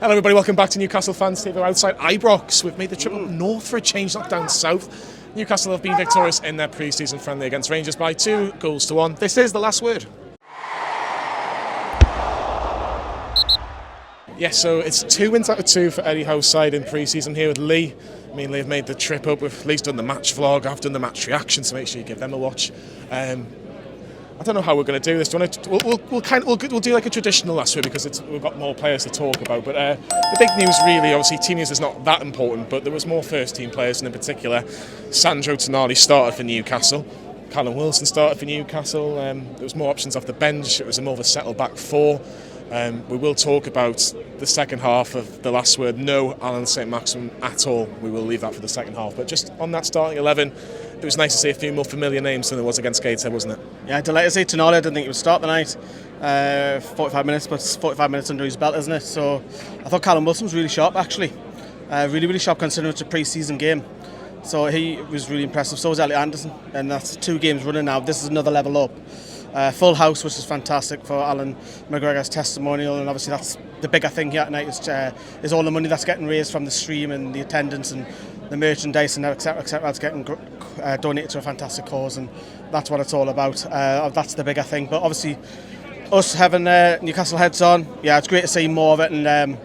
Hello everybody, welcome back to Newcastle Fans TV. We're outside Ibrox. We've made the trip up north for a change, not down south. Newcastle have been victorious in their pre-season friendly against Rangers by 2-1. This is the last word. Yes, so it's 2 wins out of 2 for Eddie Howe's side in pre-season here with Lee. Me and Lee have made the trip up. Lee's done the match vlog, I've done the match reaction, so make sure you give them a watch. I don't know how we're going to do this. We'll do like a traditional last week because we've got more players to talk about. But the big news, really, obviously, team news is not that important. But there was more first-team players, and in particular, Sandro Tonali started for Newcastle. Callum Wilson started for Newcastle. There was more options off the bench. It was a more of a settled back four. We will talk about the second half of the last word. No Allan Saint-Maximin at all. We will leave that for the second half. But just on that starting 11, it was nice to see a few more familiar names than there was against Gateshead, wasn't it? Yeah, delighted to see Tonali. I didn't think he would start the night. 45 minutes, but it's 45 minutes under his belt, isn't it? So I thought Callum Wilson was really sharp, actually. Really sharp considering it's a pre-season game. So he was really impressive. So was Elliot Anderson. And that's 2 games running now. This is another level up. Full house, which is fantastic for Allan McGregor's testimonial, and obviously that's the bigger thing here tonight is all the money that's getting raised from the stream and the attendance and the merchandise and etc. That's getting donated to a fantastic cause, and that's what it's all about. That's the bigger thing. But obviously, us having Newcastle heads on, yeah, it's great to see more of it, and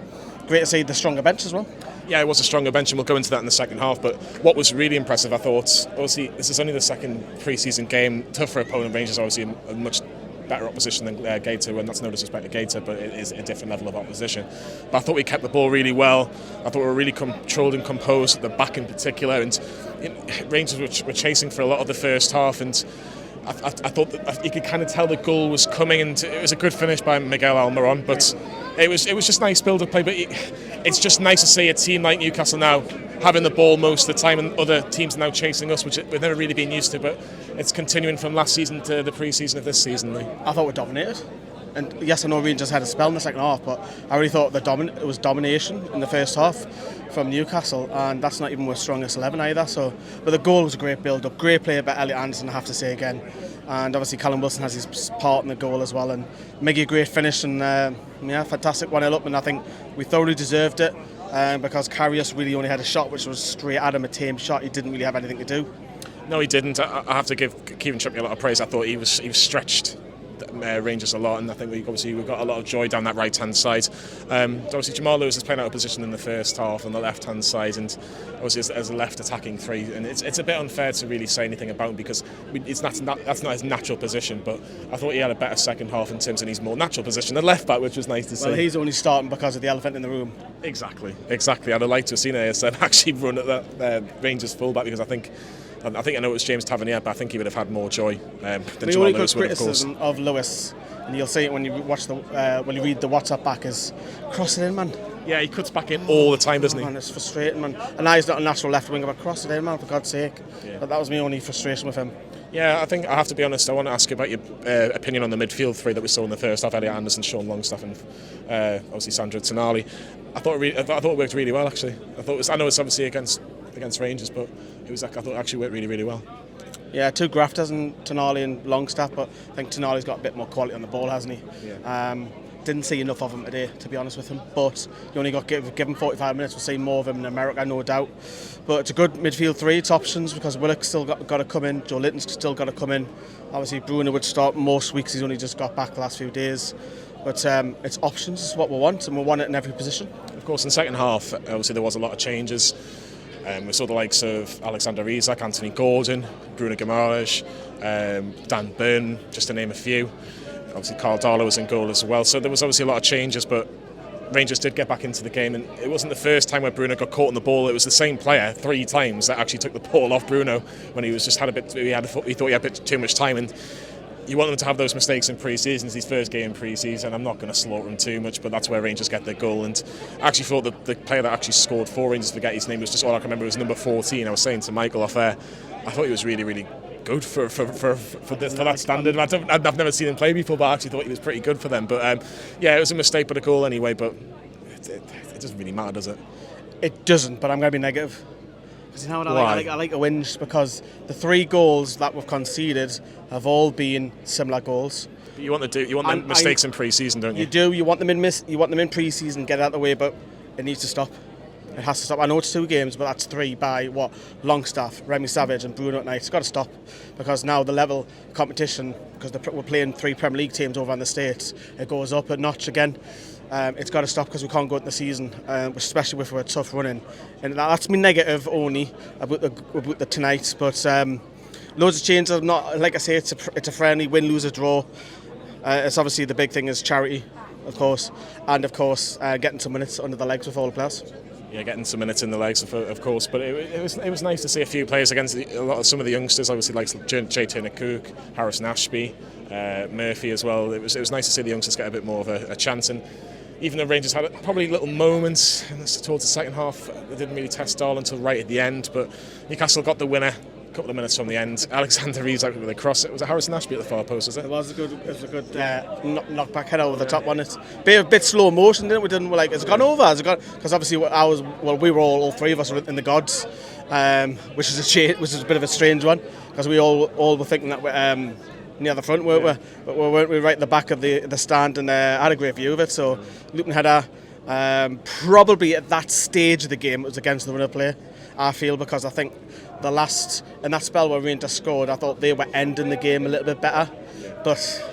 great to see the stronger bench as well. Yeah, it was a stronger bench, and we'll go into that in the second half. But what was really impressive, I thought, obviously, this is only the second pre-season game. Tougher opponent. Rangers obviously a much better opposition than Gateshead, and that's no disrespect to Gateshead, but it is a different level of opposition. But I thought we kept the ball really well. I thought we were really controlled and composed at the back in particular. And Rangers were chasing for a lot of the first half, and I thought that you could kind of tell the goal was coming, and it was a good finish by Miguel Almiron, but it was just nice build-up play. But it's just nice to see a team like Newcastle now having the ball most of the time, and other teams now chasing us, which we've never really been used to. But it's continuing from last season to the pre-season of this season. I thought we dominated. And yes, I know Rangers had a spell in the second half, but I really thought it was domination in the first half from Newcastle, and that's not even our strongest 11 either. But the goal was a great build-up, great play by Elliot Anderson, I have to say again, and obviously Callum Wilson has his part in the goal as well, and Miggy, great finish, and fantastic 1-0 up, and I think we thoroughly deserved it because Karius really only had a shot which was straight at him, a tame shot. He didn't really have anything to do. No, he didn't. I have to give Kieran Trippier a lot of praise. I thought he was stretched Rangers a lot, and I think we got a lot of joy down that right hand side. Obviously Jamal Lewis is playing out of position in the first half on the left hand side, and obviously as a left attacking 3, and it's a bit unfair to really say anything about him because that's not his natural position. But I thought he had a better second half in terms of his more natural position, the left back, which was nice to see. Well, he's only starting because of the elephant in the room. Exactly. I'd have liked to have seen ASM actually run at that Rangers fullback, because I think I know it was James Tavernier, but I think he would have had more joy than Jamal Lewis would, of course. The only criticism of Lewis, and you'll see it when you watch when you read the WhatsApp back, is cross it in, man. Yeah, he cuts back in all the time, doesn't he? Man, it's frustrating, man. And now he's not a natural left winger, but cross it in, man, for God's sake. Yeah. But that was my only frustration with him. Yeah, I think I have to be honest. I want to ask you about your opinion on the midfield 3 that we saw in the first half: Elliot Anderson, Sean Longstaff, and obviously Sandro Tonali. I thought it worked really well, actually. I know it's obviously against Rangers, but I thought it actually worked really, really well. Yeah, 2 grafters in Tonali and Longstaff, but I think Tonali's got a bit more quality on the ball, hasn't he? Yeah. Didn't see enough of him today, to be honest with him, but you only got given 45 minutes. We'll see more of him in America, no doubt. But it's a good midfield 3. It's options because Willock's still got to come in, Joe Linton's still got to come in. Obviously Bruno would start most weeks, he's only just got back the last few days. But it's options, is what we want, and we want it in every position. Of course, in the second half, obviously there was a lot of changes. We saw the likes of Alexander Isak, Anthony Gordon, Bruno Guimaraes, Dan Burn, just to name a few. Obviously Carl Darlow was in goal as well, so there was obviously a lot of changes, but Rangers did get back into the game, and it wasn't the first time where Bruno got caught on the ball. It was the same player 3 times that actually took the ball off Bruno when he thought he had a bit too much time, and you want them to have those mistakes in pre-season. It's his first game in pre-season. I'm not going to slaughter him too much, but that's where Rangers get their goal. And I actually thought the player that actually scored for Rangers, forget his name, was just all I can remember was number 14. I was saying to Michael off air, I thought he was really, really good for that standard. I've never seen him play before, but I actually thought he was pretty good for them. But yeah, it was a mistake, but a goal anyway. But it doesn't really matter, does it? It doesn't, but I'm going to be negative. Because you know what I like a whinge, because the 3 goals that we've conceded have all been similar goals. You want the mistakes in pre-season, don't you? You do. You want them in pre-season, get it out of the way, but it needs to stop. It has to stop. I know it's 2 games, but that's 3 by Longstaff, Remy Savage and Bruno at night. It's got to stop, because now the level of competition, because we're playing 3 Premier League teams over in the States, it goes up a notch again. It's got to stop, because we can't go into the season, especially if we're a tough running. And that's my negative only about the tonight. But loads of changes. Not, like I say, it's a friendly win, lose, or draw. It's obviously the big thing is charity, of course, and of course getting some minutes under the legs with all the players. Yeah, getting some minutes in the legs, of course, but it was nice to see a few players against some of the youngsters, obviously like Jay Turner-Cook, Harrison Ashby, Murphy as well. It was nice to see the youngsters get a bit more of a chance, and even though Rangers had probably little moments towards the second half, they didn't really test all until right at the end, but Newcastle got the winner a couple of minutes from the end. Alexander Isak with a cross. It was a Harrison Ashby at the far post, was it? It was a good knockback head over the top one. It's a bit slow motion, didn't we? We're like, has it gone over? Has it gone? Because obviously we were all 3 of us were in the gods, which is a bit of a strange one, because we all were thinking that we're near the front, weren't we? But weren't we right at the back of the stand, and had a great view of it. So looping header, probably at that stage of the game it was against the winner play, I feel, because I think the last in that spell where Rangers scored, I thought they were ending the game a little bit better. But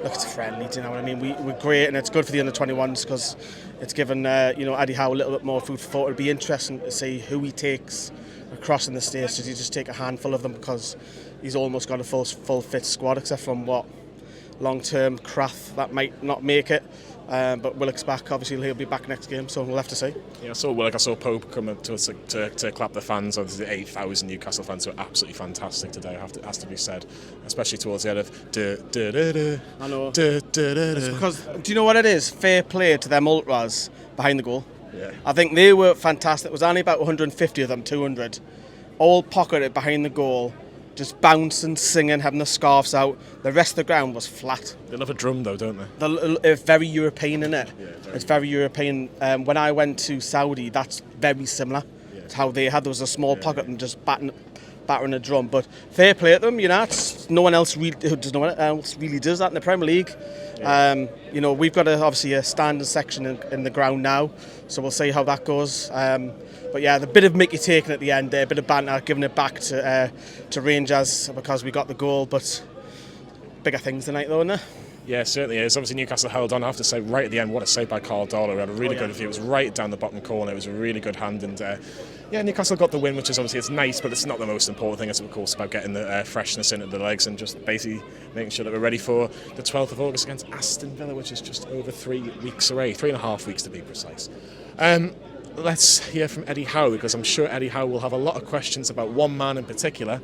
look, it's friendly, do you know what I mean? We're great, and it's good for the under-21s, because it's given Eddie Howe a little bit more food for thought. It'll be interesting to see who he takes across in the States. Does he just take a handful of them, because he's almost got a full fit squad, except from long-term Kraft that might not make it. But Willock's back. Obviously, he'll be back next game, so we'll have to see. Yeah, I saw Willock. I saw Pope come up to clap the fans. Obviously, the 8,000 Newcastle fans were absolutely fantastic today. Has to be said, especially towards the end of. I know. It's because, do you know what it is? Fair play to them ultras behind the goal. Yeah. I think they were fantastic. There was only about 150 of them, 200, all pocketed behind the goal, just bouncing, singing, having the scarves out. The rest of the ground was flat. They love a drum though, don't they? It's very European, isn't it? Yeah, it's very European. When I went to Saudi, that's very similar to how they had. There was a small pocket and just battering a drum. But fair play to them, no one else really does that in the Premier League. Yeah. We've got obviously a standing section in the ground now, so we'll see how that goes. But yeah, the bit of Mickey taking at the end there, a bit of banter, giving it back to Rangers because we got the goal. But bigger things tonight, though, isn't there? Yeah, certainly is. Obviously, Newcastle held on. I have to say, right at the end, what a save by Carl Dollar. We had a really good view. It was right down the bottom corner. It was a really good hand. And Newcastle got the win, which is obviously it's nice, but it's not the most important thing. It's, of course, about getting the freshness into the legs and just basically making sure that we're ready for the 12th of August against Aston Villa, which is just over 3 weeks away. 3.5 weeks to be precise. Let's hear from Eddie Howe, because I'm sure Eddie Howe will have a lot of questions about one man in particular,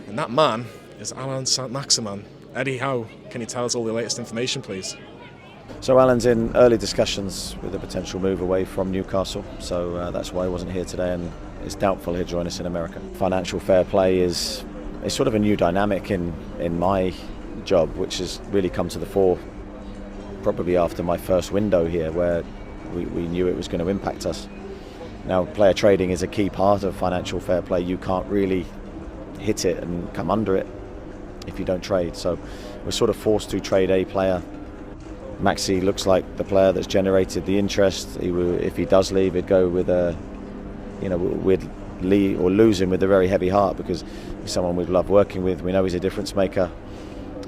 and that man is Allan Saint-Maximin. Eddie Howe, can you tell us all the latest information, please? So Alan's in early discussions with a potential move away from Newcastle, so that's why he wasn't here today, and it's doubtful he'll join us in America. Financial fair play is sort of a new dynamic in my job, which has really come to the fore probably after my first window here, where we knew it was going to impact us. Now, player trading is a key part of financial fair play. You can't really hit it and come under it if you don't trade. So we're sort of forced to trade a player. Maxi looks like the player that's generated the interest. If he does leave, he'd go with we'd leave or lose him with a very heavy heart, because he's someone we've loved working with. We know he's a difference maker.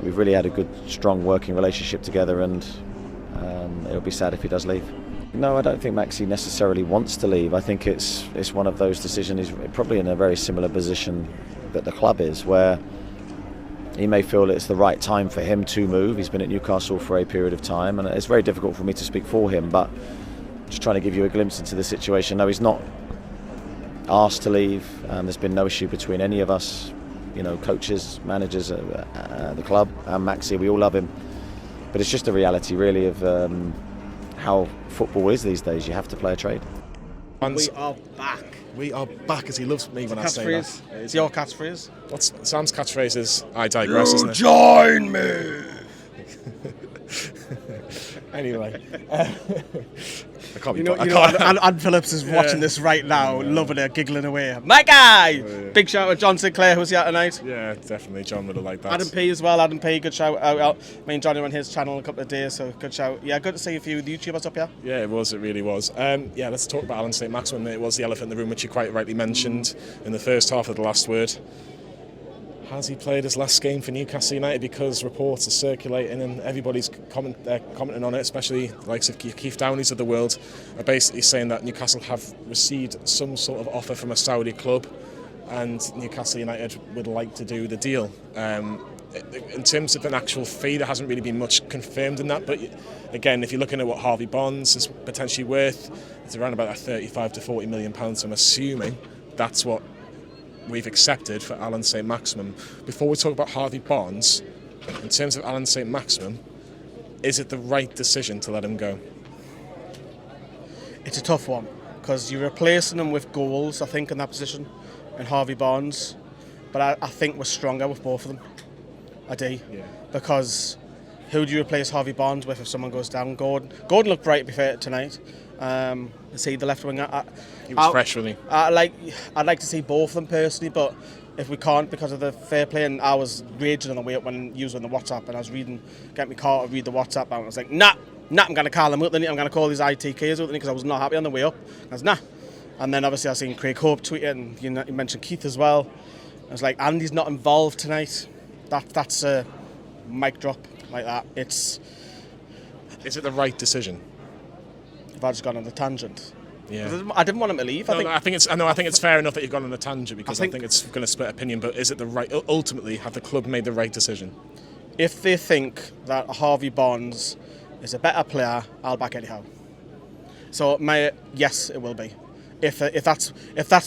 We've really had a good, strong working relationship together, and it'll be sad if he does leave. No, I don't think Maxi necessarily wants to leave. I think it's one of those decisions. He's probably in a very similar position that the club is, where he may feel it's the right time for him to move. He's been at Newcastle for a period of time, and it's very difficult for me to speak for him, but just trying to give you a glimpse into the situation. No, he's not asked to leave. There's been no issue between any of us, coaches, managers, the club, and Maxi. We all love him, but it's just a reality really of how football is these days. You have to play a trade. We are back. We are back, as he loves me when I say that. It's your catchphrase. What's Sam's catchphrase is, I digress, isn't it? Join me! Anyway. I can't be. You know, Anne Phillips is watching this right now, loving it, giggling away. My guy! Big shout out to John Sinclair, who's here tonight. Yeah, definitely. John would have liked that. Adam P as well. Adam P, good shout out. Me and Johnny were on his channel a couple of days, so good shout. Yeah, good to see a few of the YouTubers up here. Yeah, it was. It really was. Yeah, let's talk about Allan Saint-Maximin. It was the elephant in the room, which you quite rightly mentioned in the first half of the last word. Has he played his last game for Newcastle United? Because reports are circulating and everybody's commenting on it, especially the likes of Keith Downeys of the world, are basically saying that Newcastle have received some sort of offer from a Saudi club and Newcastle United would like to do the deal. In terms of an actual fee, there hasn't really been much confirmed in that, but again, if you're looking at what Harvey Barnes is potentially worth, it's around about £35 to £40 million, so I'm assuming that's what we've accepted for Allan Saint-Maximin. Before we talk about Harvey Barnes, in terms of Allan Saint-Maximin, is it the right decision to let him go? It's a tough one, because you're replacing him with goals, I think, in that position, and Harvey Barnes, but I think we're stronger with both of them. I do. Yeah. Because who do you replace Harvey Barnes with if someone goes down? Gordon looked bright, to be fair, tonight. See the left winger. He was fresh, really. I'd like to see both of them personally, but if we can't because of the fair play, and I was raging on the way up when you was on the WhatsApp, and I was get my car to read the WhatsApp, and I was like, nah, I'm going to call them out, I'm going to call these ITKs out, because I was not happy on the way up. I was, nah. And then obviously I seen Craig Hope tweet it, and you mentioned Keith as well. I was like, Andy's not involved tonight. That's a mic drop like that. Is it the right decision? If I just gone on the tangent. Yeah. I didn't want him to leave. I think it's fair enough that you've gone on a tangent, because I think it's going to split opinion. But is it the right? Ultimately, have the club made the right decision? If they think that Harvey Barnes is a better player, I'll back Eddie Howe. So yes, it will be. If that's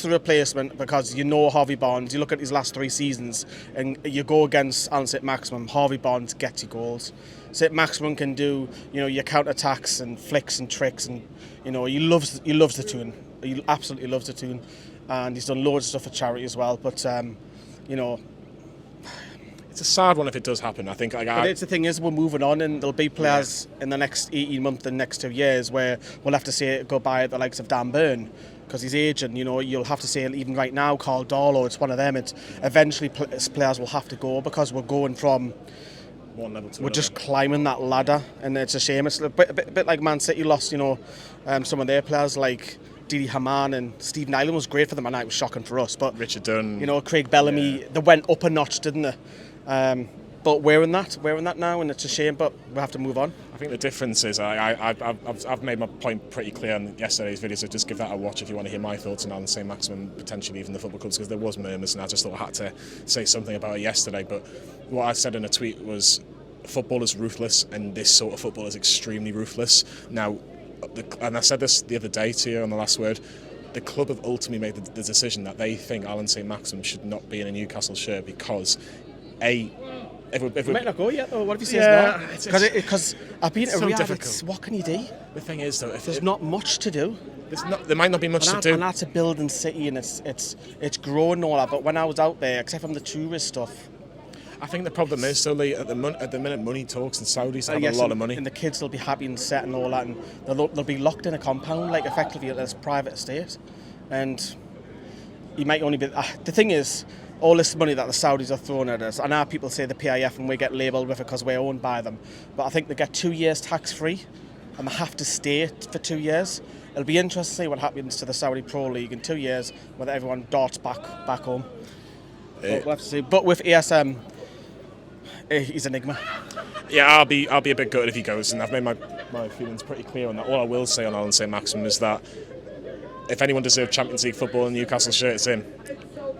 the replacement, because Harvey Barnes, you look at his last 3 seasons and you go against Allan Saint-Maximin, Harvey Barnes gets you goals. Saint-Maximin can do your counter-attacks and flicks and tricks, and he loves the tune. He absolutely loves the tune, and he's done loads of stuff for charity as well. But it's a sad one if it does happen. I think. But the thing is, we're moving on, and there'll be players in the next 18 months and next 2 years where we'll have to say goodbye at the likes of Dan Burn, because he's aging. You'll have to say, even right now, Carl Darlow, it's one of them. It's eventually players will have to go, because we're going from one level to we're just climbing that ladder, and it's a shame. It's a bit like Man City lost, some of their players like Didi Hamann and Stephen Island was great for them, and it was shocking for us. But Richard Dunn, Craig Bellamy, they went up a notch, didn't they? But we're in that now, and it's a shame, but we have to move on. I think the difference is I've made my point pretty clear on yesterday's video, so just give that a watch if you want to hear my thoughts on Allan Saint-Maximin potentially leaving the football clubs, because there was murmurs, and I just thought I had to say something about it yesterday. But what I said in a tweet was, football is ruthless, and this sort of football is extremely ruthless. Now, and I said this the other day to you on the last word, the club have ultimately made the decision that they think Allan Saint-Maximin should not be in a Newcastle shirt, because If we might not go yet, though. What if he says no? Because I've been so Riyadh. difficult. What can you do? The thing is, though, there's not much to do. There might not be much to do. And that's a building city, and it's growing and all that. But when I was out there, except from the tourist stuff, I think the problem is, so at the minute money talks, and Saudis have a lot of money, Yeah, I'll be a bit gutted if he goes, and I've made my feelings pretty clear on that. All I will say on Allan Saint-Maximin is that if anyone deserved Champions League football in Newcastle shirt, it's him.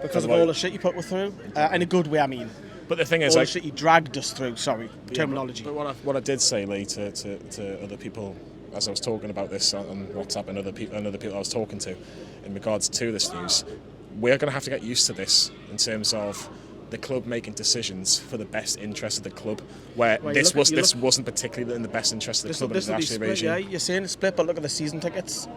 Because of all the shit you put us through, in a good way, I mean. But the thing is, all the shit you dragged us through. Sorry, terminology. But what I did say, Lee, to other people as I was talking about this on WhatsApp and other people I was talking to, in regards to this news, we're going to have to get used to this in terms of the club making decisions for the best interest of the club, where this wasn't particularly in the best interest of the club. This will be split, yeah, you're saying it's split, but look at the season tickets.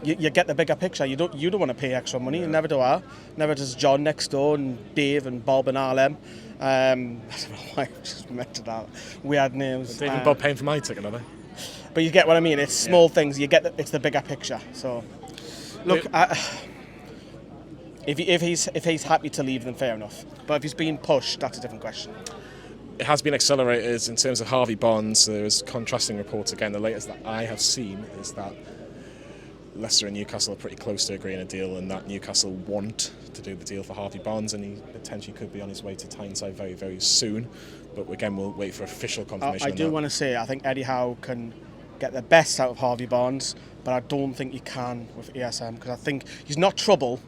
You get the bigger picture. You don't want to pay extra money. Yeah. Never do I. Never does John next door and Dave and Bob and RM. I don't know why I just mentioned that. Weird names. Dave and Bob paying for my ticket, are they? But you get what I mean. It's small things. You get it's the bigger picture. So, look, if he's happy to leave, then fair enough. But if he's being pushed, that's a different question. It has been accelerated in terms of Harvey Barnes. There's contrasting reports again. The latest that I have seen is that Leicester and Newcastle are pretty close to agreeing a deal, and that Newcastle want to do the deal for Harvey Barnes, and he potentially could be on his way to Tyneside very, very soon. But again, we'll wait for official confirmation. I do want to say, I think Eddie Howe can get the best out of Harvey Barnes, but I don't think he can with ASM, because I think he's not trouble,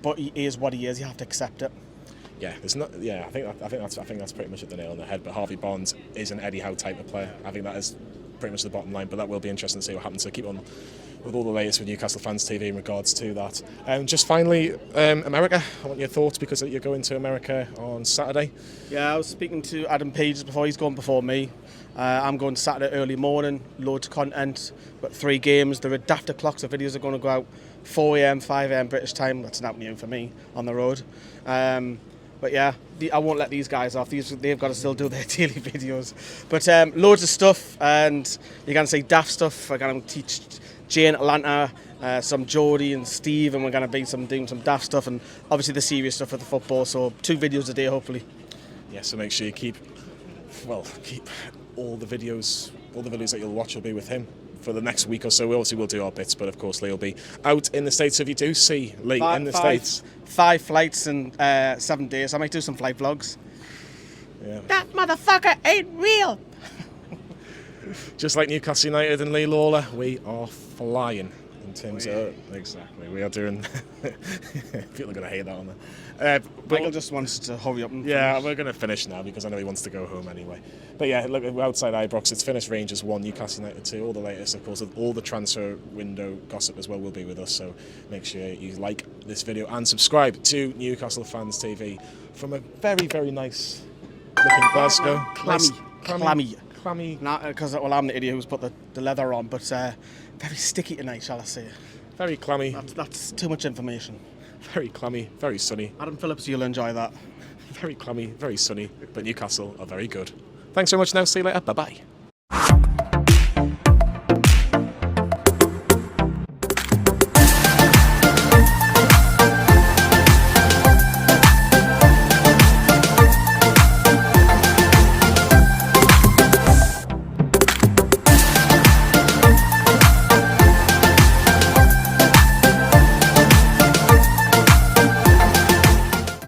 but he is what he is. You have to accept it. Yeah, there's not. Yeah, I think that's pretty much at the nail on the head. But Harvey Barnes is an Eddie Howe type of player. I think that is pretty much the bottom line. But that will be interesting to see what happens. So keep on with all the latest with Newcastle Fans TV in regards to that. Just finally, America. I want your thoughts, because you're going to America on Saturday. Yeah, I was speaking to Adam Page before. He's going before me. I'm going Saturday early morning. Loads of content. Got 3 games. There are daft o'clocks. The videos are going to go out 4 a.m, 5 a.m. British time. That's not new for me on the road. But yeah, I won't let these guys off. They've got to still do their daily videos. But loads of stuff, and you're going to see daft stuff. We're going to teach Jane Atlanta, some Jody and Steve, and we're going to be doing some daft stuff, and obviously the serious stuff with the football. So 2 videos a day, hopefully. Yeah, so make sure you keep all the videos that you'll watch will be with him for the next week or so. We obviously will do our bits, but of course Lee will be out in the States. So if you do see Lee in the States, 5 flights in 7 days. I might do some flight vlogs. Yeah. That motherfucker ain't real. Just like Newcastle United and Lee Lawler, we are flying in terms of exactly. We are doing. People are going to hate that on there. Michael just wants to hurry up. Yeah, we're going to finish now because I know he wants to go home anyway. But yeah, look, we're outside Ibrox. It's finished. Rangers 1, Newcastle United 2. All the latest, of course, all the transfer window gossip as well will be with us. So make sure you like this video and subscribe to Newcastle Fans TV from a very, very nice looking Glasgow. Clammy. Because I'm the idiot who's put the leather on, but very sticky tonight, shall I say? Very clammy. That's too much information. Very clammy, very sunny. Adam Phillips, you'll enjoy that. Very clammy, very sunny, but Newcastle are very good. Thanks so much now. See you later. Bye-bye.